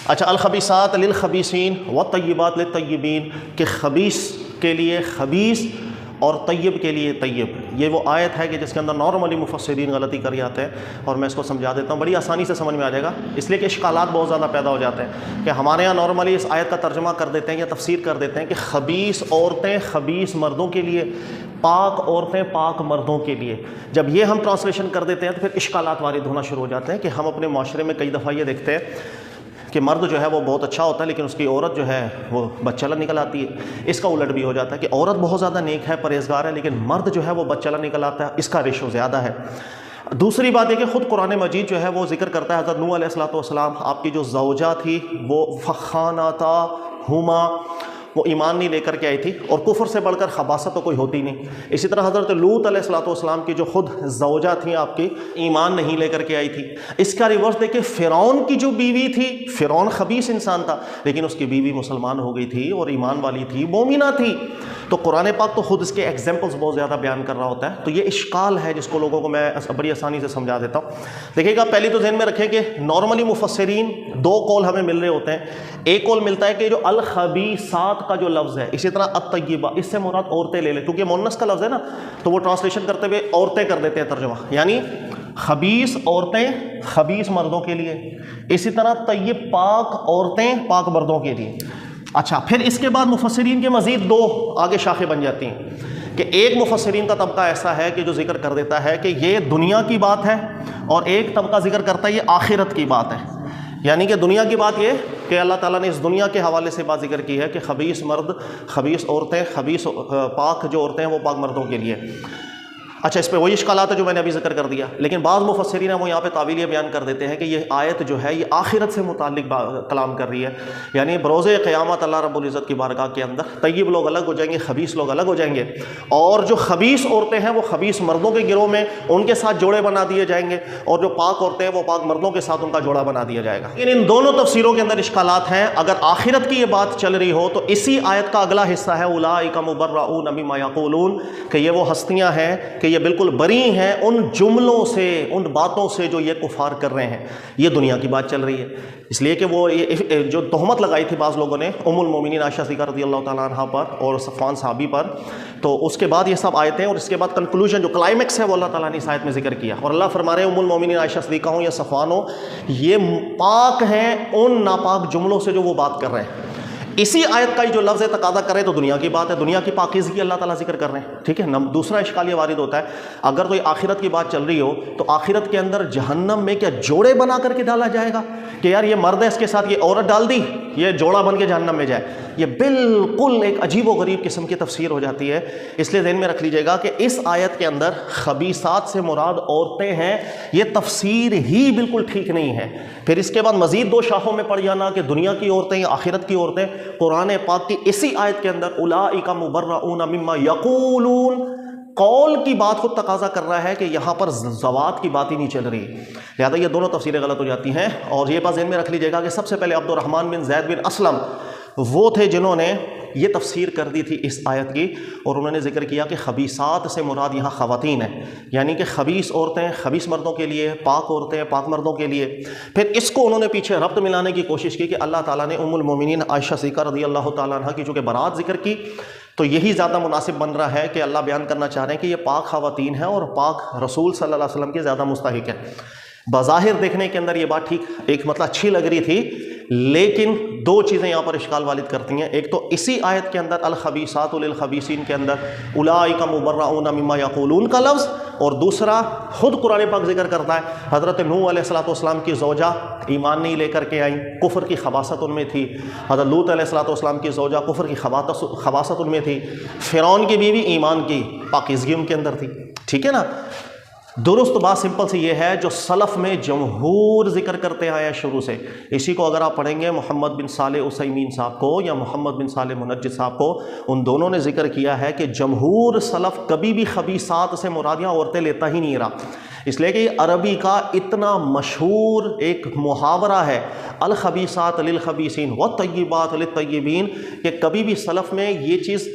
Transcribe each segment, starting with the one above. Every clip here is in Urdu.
اچھا، الخبیثات للخبیثین والطیبات للطیبین، کہ خبیث کے لیے خبیث اور طیب کے لیے طیب. یہ وہ آیت ہے کہ جس کے اندر نارملی مفسرین غلطی کر جاتے ہیں، اور میں اس کو سمجھا دیتا ہوں، بڑی آسانی سے سمجھ میں آ جائے گا، اس لیے کہ اشکالات بہت زیادہ پیدا ہو جاتے ہیں کہ ہمارے ہاں نارملی اس آیت کا ترجمہ کر دیتے ہیں یا تفسیر کر دیتے ہیں کہ خبیث عورتیں خبیث مردوں کے لیے، پاک عورتیں پاک مردوں کے لیے. جب یہ ہم ٹرانسلیشن کر دیتے ہیں تو پھر اشکالات وارد ہونا شروع ہو جاتے ہیں کہ ہم اپنے معاشرے میں کئی دفعہ یہ دیکھتے ہیں کہ مرد جو ہے وہ بہت اچھا ہوتا ہے لیکن اس کی عورت جو ہے وہ بچہ نکل آتی ہے. اس کا الٹ بھی ہو جاتا ہے کہ عورت بہت زیادہ نیک ہے، پرہیزگار ہے، لیکن مرد جو ہے وہ بچہ نکل آتا ہے، اس کا ریشو زیادہ ہے. دوسری بات یہ کہ خود قرآن مجید جو ہے وہ ذکر کرتا ہے حضرت نوح علیہ الصلوۃ والسلام، آپ کی جو زوجہ تھی وہ فخانتاہما، وہ ایمان نہیں لے کر کے آئی تھی، اور کفر سے بڑھ کر خباثت تو کوئی ہوتی نہیں. اسی طرح حضرت لوط علیہ الصلوۃ والسلام کی جو خود زوجہ تھیں آپ کی، ایمان نہیں لے کر کے آئی تھی. اس کا ریورس دیکھیں، فرعون کی جو بیوی تھی، فرعون خبیث انسان تھا لیکن اس کی بیوی مسلمان ہو گئی تھی اور ایمان والی تھی، مومنہ تھی. تو قرآن پاک تو خود اس کے ایگزامپلس بہت زیادہ بیان کر رہا ہوتا ہے. تو یہ اشکال ہے جس کو لوگوں کو میں بڑی آسانی سے سمجھا دیتا ہوں. دیکھیے گا، پہلی تو ذہن میں رکھیں کہ نارملی مفسرین دو قول ہمیں مل رہے ہوتے ہیں. ایک قول ملتا ہے کہ جو الخبیثات کا جو لفظ ہے، اسی طرح الطیبہ، اس سے مراد عورتیں لے لیں کیونکہ مؤنث کا لفظ ہے نا، تو وہ ٹرانسلیشن کرتے ہوئے عورتیں کر دیتے ہیں ترجمہ، یعنی خبیث عورتیں خبیث مردوں کے لیے، اسی طرح طیب پاک عورتیں پاک مردوں کے لیے. اچھا، پھر اس کے بعد مفسرین کے مزید دو آگے شاخیں بن جاتی ہیں کہ ایک مفسرین کا طبقہ ایسا ہے کہ جو ذکر کر دیتا ہے کہ یہ دنیا کی بات ہے، اور ایک طبقہ ذکر کرتا ہے یہ آخرت کی بات ہے. یعنی کہ دنیا کی بات یہ کہ اللہ تعالیٰ نے اس دنیا کے حوالے سے بات ذکر کی ہے کہ خبیث مرد خبیث عورتیں خبیث پاک جو عورتیں ہیں وہ پاک مردوں کے لیے. اچھا، اس پہ وہی اشکالات ہے جو میں نے ابھی ذکر کر دیا، لیکن بعض مفسرین ہیں وہ یہاں پہ تعویل یہ بیان کر دیتے ہیں کہ یہ آیت جو ہے یہ آخرت سے متعلق کلام کر رہی ہے. یعنی بروز قیامت اللہ رب العزت کی بارگاہ کے اندر طیب لوگ الگ ہو جائیں گے، خبیث لوگ الگ ہو جائیں گے، اور جو خبیث عورتیں ہیں وہ خبیث مردوں کے گروہ میں ان کے ساتھ جوڑے بنا دیے جائیں گے، اور جو پاک عورتیں ہیں وہ پاک مردوں کے ساتھ ان کا جوڑا بنا دیا جائے گا. لیکن ان دونوں تفسیروں کے اندر اشکالات ہیں. اگر آخرت کی یہ بات چل رہی ہو تو اسی آیت کا اگلا حصہ ہے اولئک مبرؤون مما یقولون، کہ یہ وہ ہستیاں ہیں کہ یہ بالکل بری ہیں ان جملوں سے، ان باتوں سے جو یہ کفار کر رہے ہیں. یہ دنیا کی بات چل رہی ہے، اس لیے کہ وہ جو تہمت لگائی تھی بعض لوگوں نے ام المومنین عائشہ صدیقہ رضی اللہ تعالیٰ عنہ پر اور صفوان صحابی پر، تو اس کے بعد یہ سب آیتیں، اور اس کے بعد کنکلوژن جو کلائمیکس ہے وہ اللہ تعالیٰ نے اس آیت میں ذکر کیا. اور اللہ فرما رہے ہیں ام المومنین عائشہ صدیقہ ہوں یا صفوان ہوں، یہ پاک ہیں ان ناپاک جملوں سے جو وہ بات کر رہے ہیں. اسی آیت کا جو لفظ تقاضا کرے تو دنیا کی بات ہے، دنیا کی پاکیزگی اللہ تعالیٰ ذکر کر رہے ہیں. ٹھیک ہے. دوسرا اشکال یہ وارد ہوتا ہے، اگر کوئی آخرت کی بات چل رہی ہو تو آخرت کے اندر جہنم میں کیا جوڑے بنا کر کے ڈالا جائے گا کہ یار یہ مرد ہے اس کے ساتھ یہ عورت ڈال دی، یہ جوڑا بن کے جہنم میں جائے؟ یہ بالکل ایک عجیب و غریب قسم کی تفسیر ہو جاتی ہے. اس لیے ذہن میں رکھ لیجیے گا کہ اس آیت کے اندر خبیثات سے مراد عورتیں ہیں، یہ تفسیر ہی بالکل ٹھیک نہیں ہے. پھر اس کے بعد مزید دو شاخوں میں پڑ جانا کہ دنیا کی عورتیں یا آخرت کی عورتیں. قرآن پاک کی اسی آیت کے اندر اولئک مبرؤون مما یقولون، قول کی بات خود تقاضا کر رہا ہے کہ یہاں پر ذوات کی بات ہی نہیں چل رہی، لہذا یہ دونوں تفسیریں غلط ہو جاتی ہیں. اور یہ بات ذہن میں رکھ لیجیے گا کہ سب سے پہلے عبد الرحمن بن زید بن اسلم وہ تھے جنہوں نے یہ تفسیر کر دی تھی اس آیت کی، اور انہوں نے ذکر کیا کہ خبیثات سے مراد یہاں خواتین ہیں، یعنی کہ خبیث عورتیں خبیث مردوں کے لیے، پاک عورتیں پاک مردوں کے لیے. پھر اس کو انہوں نے پیچھے ربط ملانے کی کوشش کی کہ اللہ تعالیٰ نے ام المومنین عائشہ صدیقہ رضی اللہ تعالیٰ عنہ کی چونکہ برات ذکر کی، تو یہی زیادہ مناسب بن رہا ہے کہ اللہ بیان کرنا چاہ رہے ہیں کہ یہ پاک خواتین ہیں اور پاک رسول صلی اللہ علیہ وسلم کے زیادہ مستحق ہیں. بظاہر دیکھنے کے اندر یہ بات ٹھیک ایک مطلب اچھی لگ رہی تھی، لیکن دو چیزیں یہاں پر اشکال والد کرتی ہیں. ایک تو اسی آیت کے اندر الخبیثات للخبیثین کے اندر اولئک مبرؤون مما یقولون کا لفظ، اور دوسرا خود قرآن پاک ذکر کرتا ہے حضرت نوح علیہ الصلوۃ والسلام کی زوجہ ایمان نہیں لے کر کے آئیں، کفر کی خباثت ان میں تھی. حضرت لوط علیہ الصلوۃ والسلام کی زوجہ کفر کی خباثت ان میں تھی. فرعون کی بیوی ایمان کی پاکیزگی ان کے اندر تھی. ٹھیک ہے نا. درست بات سمپل سی یہ ہے جو سلف میں جمہور ذکر کرتے آئے ہیں شروع سے. اسی کو اگر آپ پڑھیں گے محمد بن صالح عثیمین صاحب کو یا محمد بن صالح منجد صاحب کو، ان دونوں نے ذکر کیا ہے کہ جمہور سلف کبھی بھی خبیثات سے مرادیاں عورتیں لیتا ہی نہیں رہا. اس لیے کہ یہ عربی کا اتنا مشہور ایک محاورہ ہے الخبیثات للخبیثین والطیبات للطیبین، کہ کبھی بھی سلف میں یہ چیز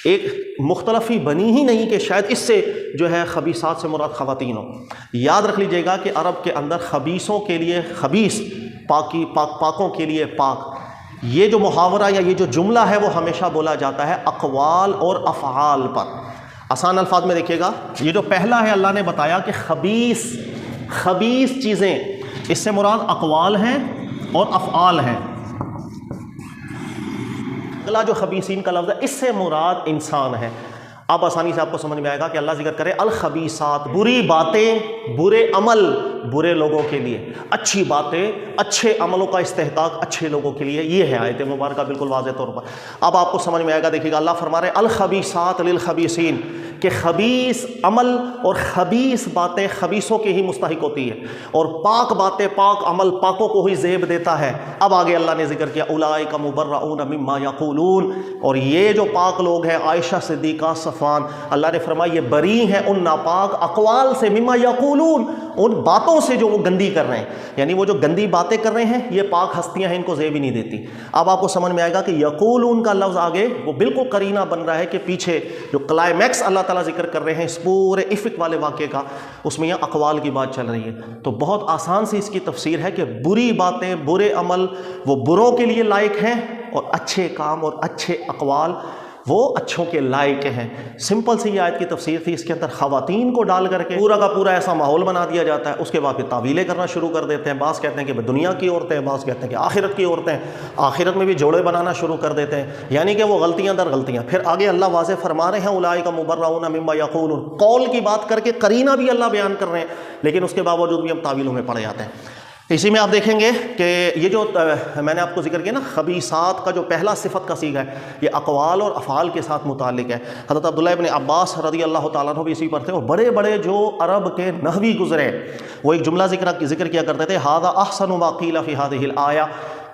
ایک مختلف ہی بنی ہی نہیں کہ شاید اس سے جو ہے خبیثات سے مراد خواتین ہو. یاد رکھ لیجئے گا کہ عرب کے اندر خبیثوں کے لیے خبیث پاکوں کے لیے پاک. یہ جو محاورہ یا یہ جو جملہ ہے وہ ہمیشہ بولا جاتا ہے اقوال اور افعال پر. آسان الفاظ میں دیکھیے گا، یہ جو پہلا ہے اللہ نے بتایا کہ خبیث چیزیں، اس سے مراد اقوال ہیں اور افعال ہیں. اگلا جو خبیثین کا لفظ ہے اس سے مراد انسان ہے. اب آسانی سے آپ کو سمجھ میں آئے گا کہ اللہ ذکر کرے الخبیثات، بری باتیں، برے عمل برے لوگوں کے لیے، اچھی باتیں، اچھے عملوں کا استحقاق اچھے لوگوں کے لیے. یہ ہے آیت مبارکہ بالکل واضح طور پر. اب آپ کو سمجھ میں آئے گا، دیکھیے گا اللہ فرما رہے الخبیثات للخبیثین، کہ خبیث عمل اور خبیث باتیں خبیثوں کے ہی مستحق ہوتی ہے، اور پاک باتیں، پاک عمل پاکوں کو ہی زیب دیتا ہے. اب آگے اللہ نے ذکر کیا اولئک مبرؤون مما یقولون، اور یہ جو پاک لوگ ہیں عائشہ صدیقہ، صفوان، اللہ نے فرمایا یہ بری ہیں ان ناپاک اقوال سے، مما یقولون، ان باتوں سے جو وہ گندی کر رہے ہیں. یعنی وہ جو گندی باتیں کر رہے ہیں یہ پاک ہستیاں ہیں، ان کو زیب ہی نہیں دیتی. اب آپ کو سمجھ میں آئے گا کہ یقولون کا لفظ آگے وہ بالکل قرینہ بن رہا ہے کہ پیچھے جو کلائمیکس اللہ تعالیٰ ذکر کر رہے ہیں اس پورے افق والے واقعے کا، اس میں یہ اقوال کی بات چل رہی ہے. تو بہت آسان سی اس کی تفسیر ہے کہ بری باتیں، برے عمل وہ بروں کے لیے لائق ہیں، اور اچھے کام اور اچھے اقوال وہ اچھوں کے لائق ہیں. سمپل سی یہ آیت کی تفسیر تھی. اس کے اندر خواتین کو ڈال کر کے پورا کا پورا ایسا ماحول بنا دیا جاتا ہے. اس کے بعد پھر تعویلیں کرنا شروع کر دیتے ہیں. بعض کہتے ہیں کہ دنیا کی عورتیں، بعض کہتے ہیں کہ آخرت کی عورتیں، آخرت میں بھی جوڑے بنانا شروع کر دیتے ہیں. یعنی کہ وہ غلطیاں در غلطیاں. پھر آگے اللہ واضح فرما رہے ہیں اولئک مبرؤون مما یقولون، قول کی بات کر کے قرینہ بھی اللہ بیان کر رہے ہیں، لیکن اس کے باوجود بھی ہم تعویلوں میں پڑے جاتے ہیں. اسی میں آپ دیکھیں گے کہ یہ جو میں نے آپ کو ذکر کیا نا خبیثات کا جو پہلا صفت کا صیغہ ہے یہ اقوال اور افعال کے ساتھ متعلق ہے. حضرت عبداللہ ابن عباس رضی اللہ تعالیٰ عنہ بھی اسی پر تھے، اور بڑے بڑے جو عرب کے نحوی گزرے وہ ایک جملہ ذکر کیا کرتے تھے، ھذا احسن ما قیل فی ھذہ الآیہ،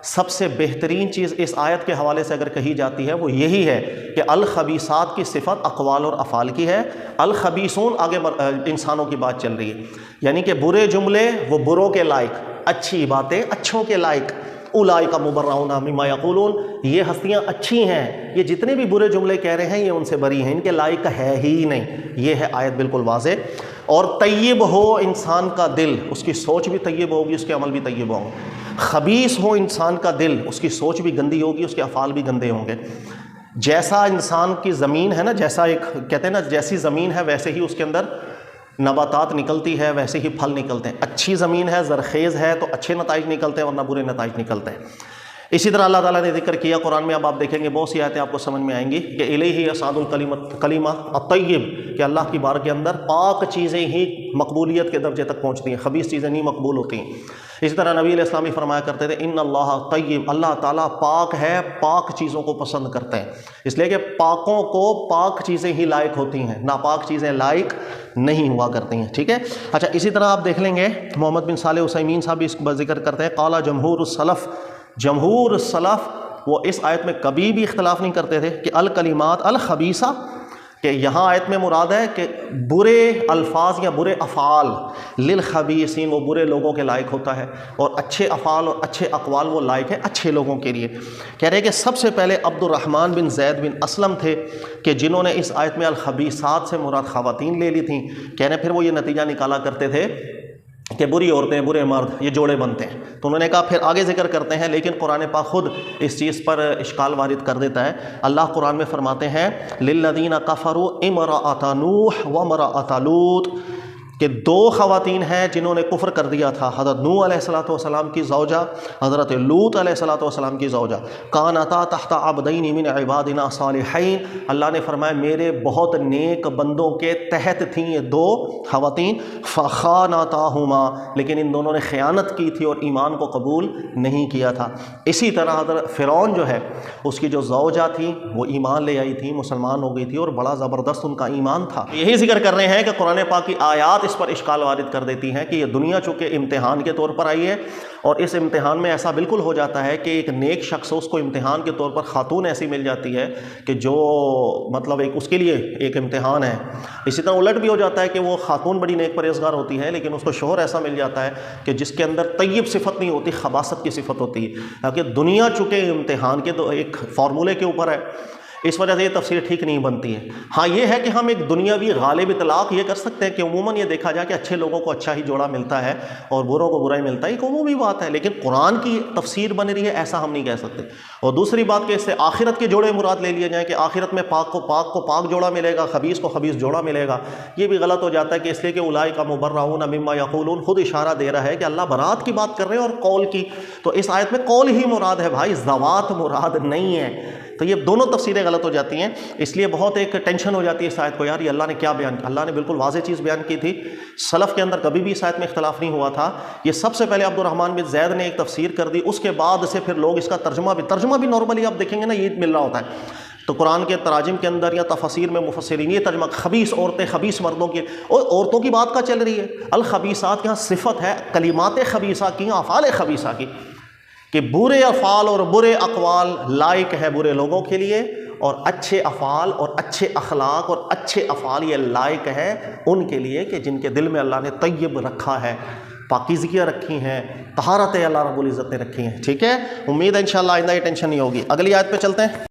سب سے بہترین چیز اس آیت کے حوالے سے اگر کہی جاتی ہے وہ یہی ہے کہ الخبیثات کی صفت اقوال اور افعال کی ہے، الخبیثون آگے انسانوں کی بات چل رہی ہے. یعنی کہ برے جملے وہ بروں کے لائق، اچھی باتیں اچھوں کے لائق. اولئک مبرؤون مما یقولون، یہ ہستیاں اچھی ہیں، یہ جتنے بھی برے جملے کہہ رہے ہیں یہ ان سے بری ہیں، ان کے لائق ہے ہی نہیں. یہ ہے آیت بالکل واضح. اور طیب ہو انسان کا دل، اس کی سوچ بھی طیب ہوگی، اس کے عمل بھی طیب ہوں گے. خبیث ہو انسان کا دل، اس کی سوچ بھی گندی ہوگی، اس کے افعال بھی گندے ہوں گے. جیسا انسان کی زمین ہے نا، جیسا ایک کہتے ہیں نا جیسی زمین ہے ویسے ہی اس کے اندر نباتات نکلتی ہے، ویسے ہی پھل نکلتے ہیں. اچھی زمین ہے، زرخیز ہے تو اچھے نتائج نکلتے ہیں، ورنہ برے نتائج نکلتے ہیں. اسی طرح اللہ تعالیٰ نے ذکر کیا قرآن میں. اب آپ دیکھیں گے بہت سی آیتیں آپ کو سمجھ میں آئیں گی کہ الیہ یصعد الکلمہ الطیب، کہ اللہ کی بار کے اندر پاک چیزیں ہی مقبولیت کے درجے تک پہنچتی ہیں، خبیث چیزیں نہیں مقبول ہوتی ہیں. اسی طرح نبی علیہ السلام فرمایا کرتے تھے ان اللہ طیب، اللہ تعالیٰ پاک ہے، پاک چیزوں کو پسند کرتے ہیں، اس لیے کہ پاکوں کو پاک چیزیں ہی لائق ہوتی ہیں، ناپاک چیزیں لائق نہیں ہوا کرتی ہیں. ٹھیک ہے. اچھا اسی طرح آپ دیکھ لیں گے محمد بن صالح عثیمین صاحب بھی اس کا ذکر کرتے ہیں، قال جمہور السلف، جمہور السلف وہ اس آیت میں کبھی بھی اختلاف نہیں کرتے تھے کہ الکلمات الخبیثہ، کہ یہاں آیت میں مراد ہے کہ برے الفاظ یا برے افعال للخبیثین، وہ برے لوگوں کے لائق ہوتا ہے، اور اچھے افعال اور اچھے اقوال وہ لائق ہے اچھے لوگوں کے لیے. کہہ رہے کہ سب سے پہلے عبد الرحمن بن زید بن اسلم تھے کہ جنہوں نے اس آیت میں الخبیثات سے مراد خواتین لے لی تھیں. کہہ رہے پھر وہ یہ نتیجہ نکالا کرتے تھے کہ بری عورتیں برے مرد یہ جوڑے بنتے ہیں. تو انہوں نے کہا پھر آگے ذکر کرتے ہیں، لیکن قرآن پاک خود اس چیز پر اشکال وارد کر دیتا ہے. اللہ قرآن میں فرماتے ہیں للذین کفروا امرأۃ نوح وامرأۃ لوط، کہ دو خواتین ہیں جنہوں نے کفر کر دیا تھا، حضرت نوح علیہ الصلوۃ والسلام کی زوجہ، حضرت لوط علیہ الصلوۃ والسلام کی زوجہ. کانتا تحت عبدین من عبادنا صالحین، اللہ نے فرمایا میرے بہت نیک بندوں کے تحت تھیں یہ دو خواتین. فخانتاہما، لیکن ان دونوں نے خیانت کی تھی اور ایمان کو قبول نہیں کیا تھا. اسی طرح حضرت فرعون جو ہے اس کی جو زوجہ تھی وہ ایمان لے آئی تھی، مسلمان ہو گئی تھی، اور بڑا زبردست ان کا ایمان تھا. یہی ذکر کر رہے ہیں کہ قرآن پاک کی آیات اس پر اشکال وارد کر دیتی ہیں کہ یہ دنیا چونکہ امتحان کے طور پر آئی ہے، اور اس امتحان میں ایسا بالکل ہو جاتا ہے کہ ایک نیک شخص اس کو امتحان کے طور پر خاتون ایسی مل جاتی ہے کہ جو مطلب ایک اس کے لیے ایک امتحان ہے. اسی طرح الٹ بھی ہو جاتا ہے کہ وہ خاتون بڑی نیک پرہیزگار ہوتی ہے لیکن اس کو شوہر ایسا مل جاتا ہے کہ جس کے اندر طیب صفت نہیں ہوتی، خباثت کی صفت ہوتی ہے. کیونکہ دنیا چونکہ امتحان کے تو ایک فارمولے کے اوپر ہے، اس وجہ سے یہ تفسیر ٹھیک نہیں بنتی ہے۔ ہاں یہ ہے کہ ہم ایک دنیاوی غالب اطلاق یہ کر سکتے ہیں کہ عموماً یہ دیکھا جائے کہ اچھے لوگوں کو اچھا ہی جوڑا ملتا ہے اور بروں کو برا ہی ملتا ہے، ایک عمومی بات ہے، لیکن قرآن کی تفسیر بن رہی ہے ایسا ہم نہیں کہہ سکتے۔ اور دوسری بات کہ اس سے آخرت کے جوڑے مراد لے لیے جائیں کہ آخرت میں پاک کو پاک جوڑا ملے گا، خبیث کو خبیث جوڑا ملے گا، یہ بھی غلط ہو جاتا ہے کہ اس لیے کہ اولئک مبرؤون مما یقولون، خود اشارہ دے رہا ہے کہ اللہ برات کی بات کر رہے ہیں اور قول کی، تو اس آیت میں قول ہی مراد ہے بھائی، ذوات مراد نہیں ہے۔ تو یہ دونوں تفسیریں غلط ہو جاتی ہیں، اس لیے بہت ایک ٹینشن ہو جاتی ہے اس آیت کو، یار یہ اللہ نے کیا بیان کیا؟ اللہ نے بالکل واضح چیز بیان کی تھی، سلف کے اندر کبھی بھی اس آیت میں اختلاف نہیں ہوا تھا۔ یہ سب سے پہلے عبد الرحمن بن زید نے ایک تفسیر کر دی، اس کے بعد سے پھر لوگ اس کا ترجمہ بھی نارملی آپ دیکھیں گے نا یہ مل رہا ہوتا ہے، تو قرآن کے تراجم کے اندر یا تفاسیر میں مفسرین یہ ترجمہ خبیث عورتیں خبیث مردوں کی، اور عورتوں کی بات کا چل رہی ہے، الخبیثات یہاں صفت ہے کلمات خبیثہ کی، افعال خبیثہ کی، کہ برے افعال اور برے اقوال لائق ہے برے لوگوں کے لیے، اور اچھے افعال اور اچھے اخلاق اور اچھے افعال یہ لائق ہے ان کے لیے کہ جن کے دل میں اللہ نے طیب رکھا ہے، پاکیزگیاں رکھی ہیں، طہارتیں اللہ رب العزت نے رکھی ہیں۔ ٹھیک ہے، امید ہے انشاءاللہ آئندہ یہ ٹینشن نہیں ہوگی۔ اگلی آیت پہ چلتے ہیں۔